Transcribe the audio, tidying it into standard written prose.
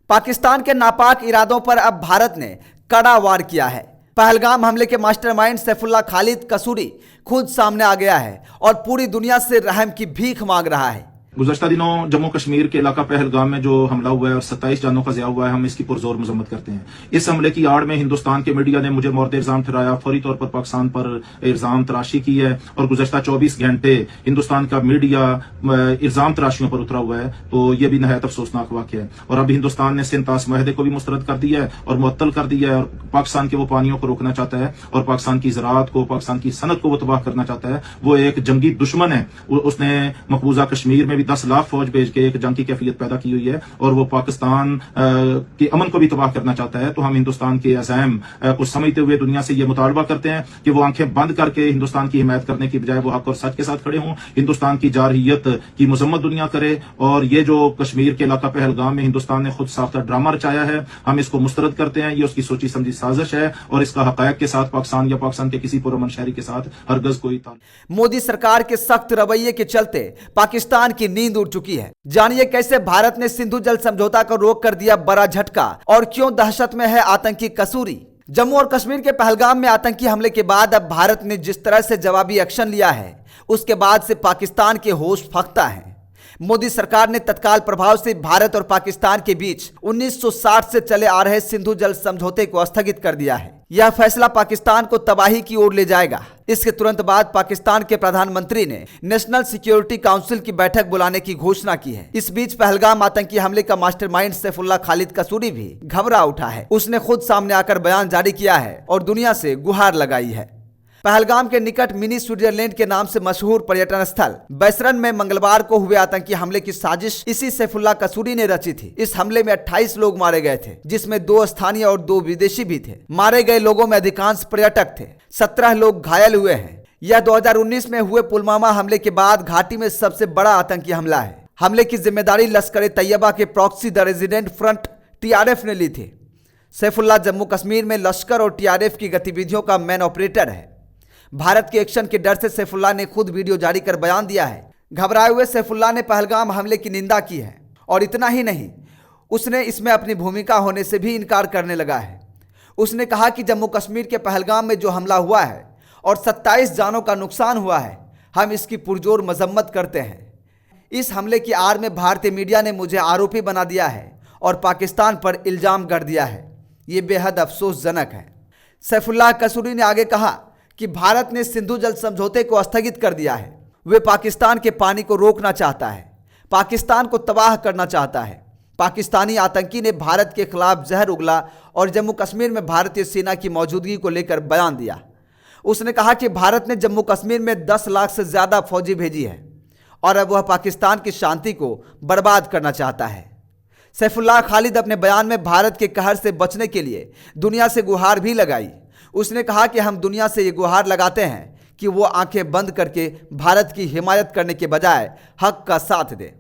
पाकिस्तान के नापाक इरादों पर अब भारत ने कड़ा वार किया है। पहलगाम हमले के मास्टरमाइंड सैफुल्लाह खालिद कसूरी खुद सामने आ गया है और पूरी दुनिया से रहम की भीख मांग रहा है। गुज़श्ता दिनों जम्मू कश्मीर के इलाका पहलगाम में जो हमला हुआ है और 27 जानों का ज़िया हुआ है, हम इसकी पुरजोर मजम्मत करते हैं। इस हमले की आड़ में हिंदुस्तान के मीडिया ने मुझे मोर्द इल्जाम ठहराया, फौरी तौर पर पाकिस्तान पर इल्जाम तराशी की है और गुज़श्ता 24 घंटे हिंदुस्तान का मीडिया इल्जाम तराशियों पर उतरा हुआ है। तो यह भी नहायत अफसोसनाक वाक़या है। और अब हिंदुस्तान ने सिंतास माहदे को भी मुस्तरद कर दिया है और मुअत्तल कर दिया है और पाकिस्तान के वो पानियों को रोकना चाहता है और पाकिस्तान की ज़राअत को, पाकिस्तान की सनत को वो तबाह करना चाहता है। वो एक जंगी दुश्मन है। उसने मकबूजा कश्मीर में भी 10 लाख फौज के एक जंग की कैफियत पैदा की हुई है और वो पाकिस्तान के अमन को भी तबाह करना चाहता है। तो हम हिंदुस्तान के अज़ैम को समझते हुए दुनिया से ये मुतालबा करते हैं कि वो आंखें बंद करके हिंदुस्तान की हिमायत करने की बजाय वो हक और सच के साथ खड़े हों, हिंदुस्तान की जारहियत की मजम्मत दुनिया करे। और ये जो कश्मीर के इलाका पहलगाम में हिंदुस्तान ने खुद साख्ता ड्रामा रचाया है, हम इसको मुस्तरद करते हैं। ये उसकी सोची समझी साजिश है और इसका हक़ायक़ के साथ पाकिस्तान या पाकिस्तान के किसी पुरअमन शहरी के साथ हरगज कोई मोदी सरकार के सख्त रवैये के चलते पाकिस्तान की नींद उड़ चुकी है। जानिए कैसे भारत ने सिंधु जल समझौता को रोक कर दिया बड़ा झटका और क्यों दहशत में है आतंकी कसूरी। जम्मू और कश्मीर के पहलगाम में आतंकी हमले के बाद अब भारत ने जिस तरह से जवाबी एक्शन लिया है, उसके बाद से पाकिस्तान के होश फख्ता हैं। मोदी सरकार ने तत्काल प्रभाव से भारत और पाकिस्तान के बीच 1960 से चले आ रहे सिंधु जल समझौते को स्थगित कर दिया है। यह फैसला पाकिस्तान को तबाही की ओर ले जाएगा। इसके तुरंत बाद पाकिस्तान के प्रधानमंत्री ने नेशनल सिक्योरिटी काउंसिल की बैठक बुलाने की घोषणा की है। इस बीच पहलगाम आतंकी हमले का मास्टरमाइंड सैफुल्लाह खालिद कसूरी भी घबरा उठा है। उसने खुद सामने आकर बयान जारी किया है और दुनिया से गुहार लगाई है। पहलगाम के निकट मिनी स्विट्जरलैंड के नाम से मशहूर पर्यटन स्थल बैसरन में मंगलवार को हुए आतंकी हमले की साजिश इसी सैफुल्लाह कसूरी ने रची थी। इस हमले में 28 लोग मारे गए थे, जिसमें 2 स्थानीय और 2 विदेशी भी थे। मारे गए लोगों में अधिकांश पर्यटक थे। 17 लोग घायल हुए हैं। यह 2019 में हुए पुलवामा हमले के बाद घाटी में सबसे बड़ा आतंकी हमला है। हमले की जिम्मेदारी लश्कर तैयबा के proxy the resident front TRF ने ली थी। सैफुल्लाह जम्मू कश्मीर में लश्कर और TRF की गतिविधियों का मेन ऑपरेटर है। भारत के एक्शन के डर से सैफुल्लाह ने खुद वीडियो जारी कर बयान दिया है। घबराए हुए सैफुल्लाह ने पहलगाम हमले की निंदा की है और इतना ही नहीं, उसने इसमें अपनी भूमिका होने से भी इनकार करने लगा है। उसने कहा कि जम्मू कश्मीर के पहलगाम में जो हमला हुआ है और 27 जानों का नुकसान हुआ है, हम इसकी पुरजोर मजम्मत करते हैं। इस हमले की आड़ में भारतीय मीडिया ने मुझे आरोपी बना दिया है और पाकिस्तान पर इल्जाम गढ़ दिया है। ये बेहद अफसोसजनक है। सैफुल्लाह कसूरी ने आगे कहा कि भारत ने सिंधु जल समझौते को स्थगित कर दिया है। वे पाकिस्तान के पानी को रोकना चाहता है, पाकिस्तान को तबाह करना चाहता है। पाकिस्तानी आतंकी ने भारत के खिलाफ जहर उगला और जम्मू कश्मीर में भारतीय सेना की मौजूदगी को लेकर बयान दिया। उसने कहा कि भारत ने जम्मू कश्मीर में 10 लाख से ज़्यादा फौजी भेजी है और अब वह पाकिस्तान की शांति को बर्बाद करना चाहता है। सैफुल्लाह खालिद अपने बयान में भारत के कहर से बचने के लिए दुनिया से गुहार भी लगाई। उसने कहा कि हम दुनिया से ये गुहार लगाते हैं कि वो आंखें बंद करके भारत की हिमायत करने के बजाय हक का साथ दे।